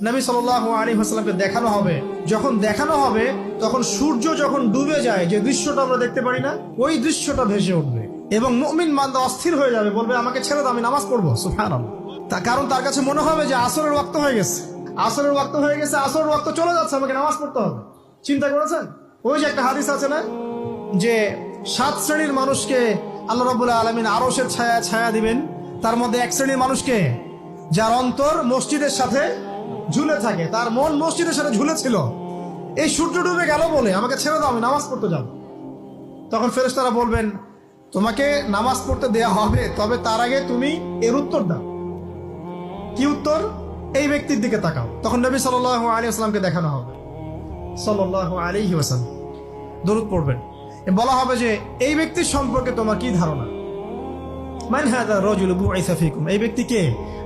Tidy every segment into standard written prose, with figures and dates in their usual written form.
নবী সাল্লাল্লাহু আলাইহি ওয়াসাল্লামকে দেখানো হবে। যখন দেখানো হবে তখন সূর্য যখন ডুবে যায়, যে দৃশ্যটা আমরা দেখতে পারি না, ওই দৃশ্যটা ভেসে উঠবে এবং মুমিন বান্দা অস্থির হয়ে যাবে, বলবে আমাকে ছেড়ে দাও, আমি নামাজ পড়বো। সুবহানাল্লাহ। কারণ তার কাছে মনে হবে যে আসরের ওয়াক্ত হয়ে গেছে, আসরের ওয়াক্ত হয়ে গেছে, আসরের ওয়াক্ত চলে যাচ্ছে, আমাকে নামাজ পড়তে হবে। চিন্তা করেছেন? ওই যে একটা হাদিস আছে না, যে 7 শ্রেণীর মানুষকে আল্লাহ রাব্বুল আলামিন আরশের ছায়া দিবেন। তার মধ্যে এক শ্রেণীর মানুষকে, যার অন্তর মসজিদের সাথে ঝুলে থাকে, তার মন মসজিদের সাথে ঝুলে ছিল। এই সূর্য ডুবে গেল বলে আমাকে ছেড়ে দাও, আমি নামাজ পড়তে যাব। তখন ফেরেশতারা বলবেন, তোমাকে নামাজ পড়তে দেয়া হবে, তবে তার আগে তুমি এর উত্তর দাও। কি উত্তর? এই ব্যক্তির দিকে তাকাও। তখন নবী সাল্লাল্লাহু আলাইহি ওয়াসাল্লামকে দেখানো হবে, সাল্লাল্লাহু আলাইহি ওয়াসাল্লাম দরুদ পড়বেন। বলা হবে যে এই ব্যক্তির সম্পর্কে তোমার কি ধারণা? মান হাযা রাজুলু বুইসা ফীকুম, এই ব্যক্তি কে,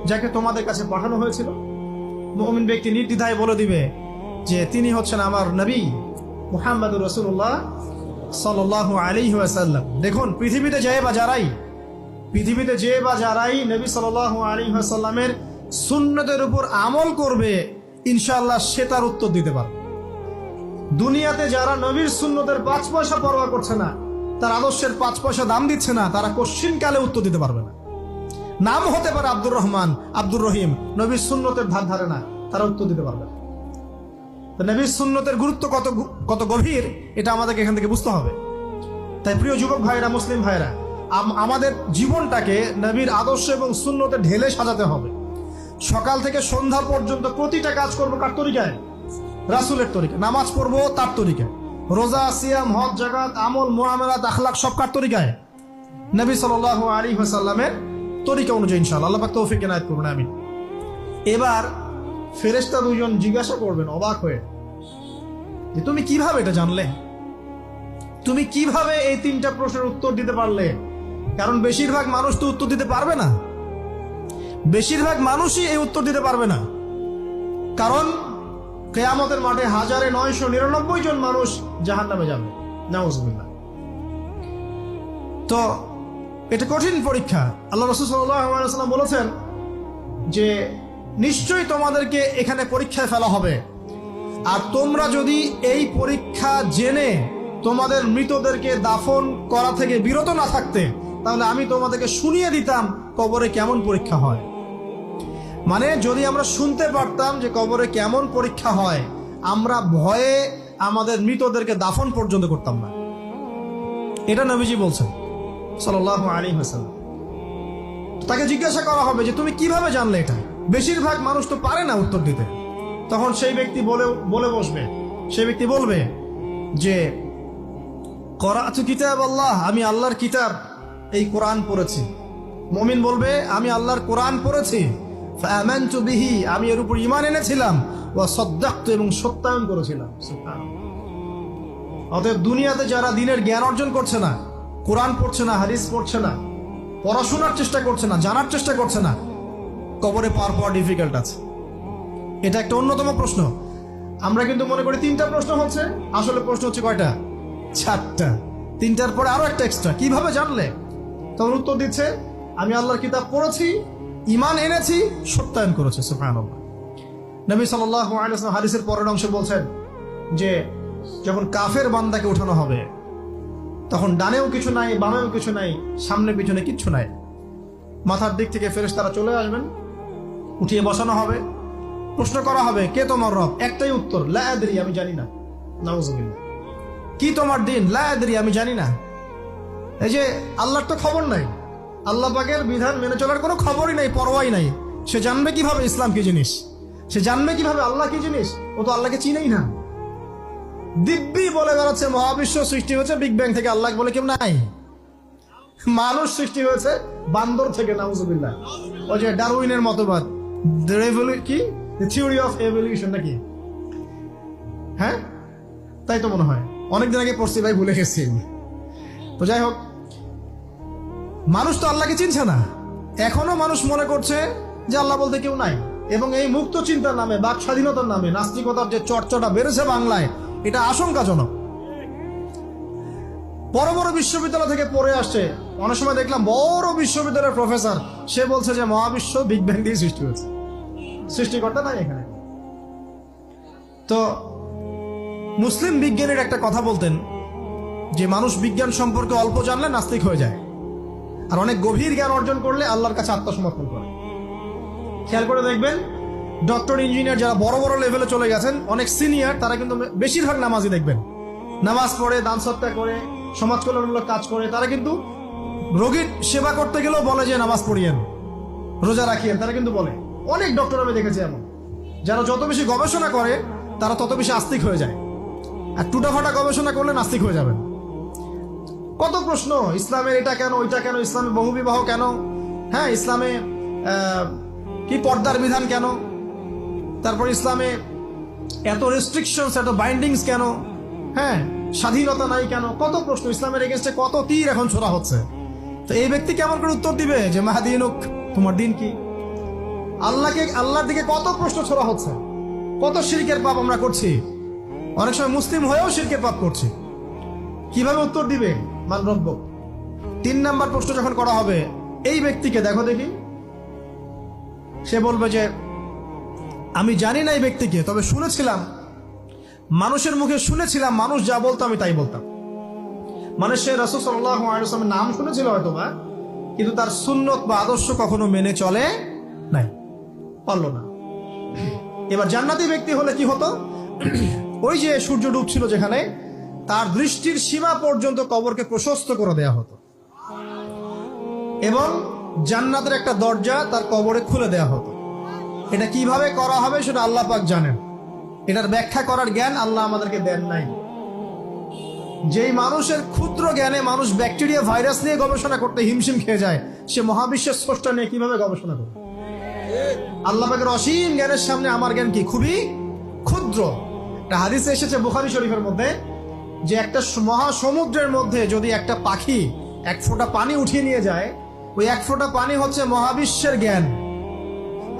যাকে তোমাদের কাছে পাঠানো হয়েছিল? মুমিন ব্যক্তি নির্দ্বিধায় বলে দিবে যে তিনি হচ্ছেন আমার নবী মুহাম্মদুর রাসূলুল্লাহ সাল্লাল্লাহু আলাইহি ওয়াসাল্লাম। দেখুন, পৃথিবীতে যে বা যারাই নবী সাল্লাল্লাহু আলাইহি ওয়াসাল্লামের সুন্নতের উপর আমল করবে, ইনশাআল্লাহ সে তার উত্তর দিতে পারবে। দুনিয়াতে যারা নবীর সুন্নতের 5 পয়সা পরোয়া করছে না, তার আদর্শের 5 পয়সা দাম দিচ্ছে না, তারা কোশ্চিনকালে উত্তর দিতে পারবে না। নাম হতে পারে আব্দুর রহমান, আব্দুর রহিম, নবীর সুন্নতের ধার ধারে না, তারা উত্তর দিতে পারবে না। নবীর সুন্নতের গুরুত্ব কত গভীর, এটা আমাদেরকে এখান থেকে বুঝতে হবে। তাই প্রিয় যুবক ভাইরা, মুসলিম ভাইরা, আমাদের জীবনটাকে নবীর আদর্শ এবং সুন্নতে ঢেলে সাজাতে হবে। সকাল থেকে সন্ধ্যা পর্যন্ত প্রতিটা কাজ করবো কার তরিকায়? রাসূলের তরিকা। নামাজ পড়বো তার তরিকায়, রোজা, সিয়াম, হজ, যাকাত, আমল, মুআমালাত, আখলাক সব কার তরিকায়? নবী সাল্লাল্লাহু আলাইহি ওয়াসাল্লামের তরিকা অনুযায়ী ইনশাআল্লাহ। আল্লাহ পাক তৌফিক এনায়েত করুন, আমিন। এবার ফেরেশতা দুজন জিজ্ঞাসা করবেন অবাক হয়ে, যে তুমি কিভাবে এটা জানলে? তুমি কিভাবে এই 3টা প্রশ্নের উত্তর দিতে পারলে? কারণ বেশিরভাগ মানুষ তো উত্তর দিতে পারবে না, বেশিরভাগ মানুষই এই উত্তর দিতে পারবে না। কারণ কিয়ামতের মাঠে 1999 জন মানুষ জাহান্নামে যাবে, নাউজুবিল্লাহ। তো এটা কঠিন পরীক্ষা। আল্লাহ রাসূল সাল্লাল্লাহু আলাইহি ওয়াসাল্লাম বলেছেন যে নিশ্চয়ই তোমাদেরকে এখানে পরীক্ষায় ফেলা হবে, আর তোমরা যদি এই পরীক্ষা জেনে তোমাদের মৃতদেরকে দাফন করা থেকে বিরত না থাকতে, তাহলে আমি তোমাদেরকে শুনিয়ে দিতাম কবরে কেমন পরীক্ষা হয়। মানে যদি আমরা শুনতে পারতাম যে কবরে কেমন পরীক্ষা হয়, আমরা ভয়ে আমাদের মৃতদেরকে দাফন পর্যন্ত করতাম না। এটা নবীজি বলছেন সাল্লাল্লাহু আলাইহি ওয়াসাল্লাম। তাকে জিজ্ঞাসা করা হবে যে তুমি কিভাবে জানলে এটা? বেশিরভাগ মানুষ তো পারে না উত্তর দিতে। তখন সেই ব্যক্তি বলে বসবে, সেই ব্যক্তি বলবে যে করাতু কিতাব আল্লাহ, আমি আল্লাহর কিতাব এই কোরআন পড়েছি। মুমিন বলবে আমি আল্লাহর কোরআন পড়েছি, ফাআমানতু বিহি, আমি এর উপর ঈমান এনেছিলাম, ওয়া সাদ্দাকতু, এবং সত্যায়ন করেছিলাম। সুবহানাল্লাহ। অতএব দুনিয়াতে যারা দ্বীনের জ্ঞান অর্জন করছে না, কোরআন পড়ছে না, হাদিস পড়ছে না, পড়াশোনার চেষ্টা করছে না, জানার চেষ্টা করছে না, কবরে পাওয়া ডিফিকাল্ট আছে। এটা একটা অন্যতম প্রশ্ন। আমরা কিন্তু মনে করি 3টা প্রশ্ন হচ্ছে, আসলে প্রশ্ন হচ্ছে কয়টা? 4টা। 3টার পরে আরো একটা এক্সট্রা। কিভাবে জানলে? তখন উত্তর দিচ্ছে আমি আল্লাহর কিতাব পড়েছি, ঈমান এনেছি, সত্যায়ন করেছি। সুবহানাল্লাহ। নবী সাল্লাল্লাহু আলাইহি ওয়াসাল্লাম হাদিসের পরের অংশে বলছেন যে যখন কাফের বান্দাকে উঠানো হবে, তখন ডানেও কিছু নাই, বামেও কিছু নাই, সামনে পিছনে কিচ্ছু নাই। মাথার দিক থেকে ফেরেশতারা চলে আসবেন, উঠিয়ে বসানো হবে, প্রশ্ন করা হবে কে তোমার রব? একটাই উত্তর, লা আদরি, আমি জানি না। নাউজুবিল্লাহ। কি তোমার দিন? লা আদরি, আমি জানি না। এই যে আল্লাহর তো খবর নাই, আল্লাহ পাকের বিধান মেনে চলার কোনো খবরই নাই, পরোয়াই নাই। সে জানবে কিভাবে ইসলাম কি জিনিস? সে জানবে কিভাবে আল্লাহ কি জিনিস? ও তো আল্লাহকে চিনেই না। দিব্যি বলে বেড়াচ্ছে মহাবিশ্ব সৃষ্টি হয়েছে বিগ ব্যাং থেকে, আল্লাহ বলে কেউ নাই। মানুষ সৃষ্টি হয়েছে বান্দর থেকে, নাউজুবিল্লাহ। ওই যে ডারউইনের মতবাদ, কি থিওরি অফ এভলিউশন নাকি? হ্যাঁ, তাই তো মনে হয়। অনেকদিন আগে পড়ছি ভাই, ভুলে গেছি। তো যাই হোক, মানুষ তো আল্লাহকে চিনছে না। এখনো মানুষ মনে করছে যে আল্লাহ বলতে কেউ নাই। এবং এই মুক্ত চিন্তার নামে, বাক স্বাধীনতার নামে নাস্তিকতার যে চর্চাটা বেড়েছে বাংলায়, এটা আশঙ্কাজনক। বড় বড় বিশ্ববিদ্যালয় থেকে পড়ে আসছে, অনেক সময় দেখলাম বড় বিশ্ববিদ্যালয়ের প্রফেসর, সে বলছে যে মহাবিশ্ব বিগ ব্যাং দিয়ে সৃষ্টি হয়েছে, সৃষ্টিকর্তা নাই এখানে। তো মুসলিম বিজ্ঞানীর একটা কথা বলতেন যে মানুষ বিজ্ঞান সম্পর্কে অল্প জানলে নাস্তিক হয়ে যায়, আর অনেক গভীর জ্ঞান অর্জন করলে আল্লাহর কাছে আত্মসমর্পণ করে। খেয়াল করে দেখবেন, ডক্টর ইঞ্জিনিয়ার যারা বড় বড় লেভেলে চলে গেছেন, অনেক সিনিয়র, তারা কিন্তু বেশিরভাগ নামাজি দেখবেন, নামাজ পড়ে, দান সৎকার করে, সমাজ কল্যাণমূলক কাজ করে। তারা কিন্তু রোগীর সেবা করতে গেলেও বলে যে নামাজ পড়িয়েন, রোজা রাখিয়েন, তারা কিন্তু বলে। অনেক ডক্টর আমি দেখেছি এমন, যারা যত বেশি গবেষণা করে তারা তত বেশি আস্তিক হয়ে যায়, আর টুটাফাটা গবেষণা করলে নাস্তিক হয়ে যাবেন। কত প্রশ্ন, ইসলামের এটা কেন, ওইটা কেন, ইসলামে বহুবিবাহ কেন, হ্যাঁ ইসলামে কি পর্দার বিধান কেন, তারপর ইসলামে এত রেস্ট্রিকশনস, এত বাইন্ডিংস কেন, হ্যাঁ স্বাধীনতা নাই কেন, কত প্রশ্ন। ইসলামের এগেনস্টে কত তীর এখন ছোড়া হচ্ছে। তো এই ব্যক্তি কেমন করে উত্তর দিবে যে মাহাদিনুক, তোমার দিন কি? আল্লাহর দিকে কত প্রশ্ন ছোড়া হচ্ছে, কত শিরকের পাপ আমরা করছি, অনেক সময় মুসলিম হয়েও শিরকের পাপ করছি। কিভাবে উত্তর দিবে মান রব্য? 3 নাম্বার প্রশ্ন যখন করা হবে, এই ব্যক্তিকে দেখো দেখি, সে বলবে যে আমি জানি না এই ব্যক্তিকে, তবে শুনেছিলাম, মানুষের মুখে শুনেছিলাম, মানুষ যা বলতো আমি তাই বলতাম। মানে সে রাসূল সাল্লাল্লাহু আলাইহি ওয়াসাল্লামের নাম শুনেছিল হয়তো বা, কিন্তু তার সুন্নত বা আদর্শ কখনো মেনে চলে নাই, পারলো না। এবার জান্নাতি ব্যক্তি হলে কি হতো? ওই যে সূর্য ডুবছিল যেখানে, তার দৃষ্টির সীমা পর্যন্ত কবরকে প্রশস্ত করে দেয়া হতো, এবং জান্নাতের একটা দরজা তার কবরে খুলে দেয়া হতো। এটা কিভাবে করা হবে সেটা আল্লাহ পাক জানেন, এটার ব্যাখ্যা করার জ্ঞান আল্লাহ আমাদেরকে দেন নাই। যেই মানুষের ক্ষুদ্র জ্ঞানে মানুষ ব্যাকটেরিয়া ভাইরাস নিয়ে গবেষণা করতে হিমশিম খেয়ে যায়, সে মহাবিশ্বের স্রষ্টা নিয়ে কিভাবে গবেষণা করবে? আল্লাহ পাকের অসীম জ্ঞানের সামনে আমার জ্ঞান কি? খুবই ক্ষুদ্র। একটা হাদিসে এসেছে বুখারী শরীফের মধ্যে, যে একটা মহাসমুদ্রের মধ্যে যদি একটা পাখি 1 ফোঁটা পানি উঠিয়ে নিয়ে যায়, ওই 1 ফোঁটা পানি হচ্ছে মহাবিশ্বের জ্ঞান,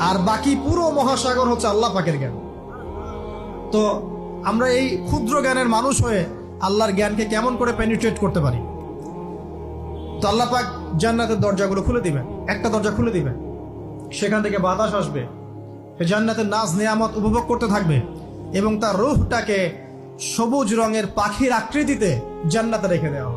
আর বাকি পুরো মহাসাগর হচ্ছে আল্লাহ পাকের জ্ঞান। তো আমরা এই ক্ষুদ্র জ্ঞানের মানুষ হয়ে আল্লাহর জ্ঞানকে কেমন করে পেনিট্রেট করতে পারি? তো আল্লাহ পাক জান্নাতের দরজাগুলো খুলে দিবেন, একটা দরজা খুলে দিবেন, সেখান থেকে বাতাস আসবে, জান্নাতের নাজ নিয়ামত উপভোগ করতে থাকবে, এবং তার রূহটাকে সবুজ রঙের পাখির আকৃতিতে জান্নাতে রেখে দেওয়া হবে।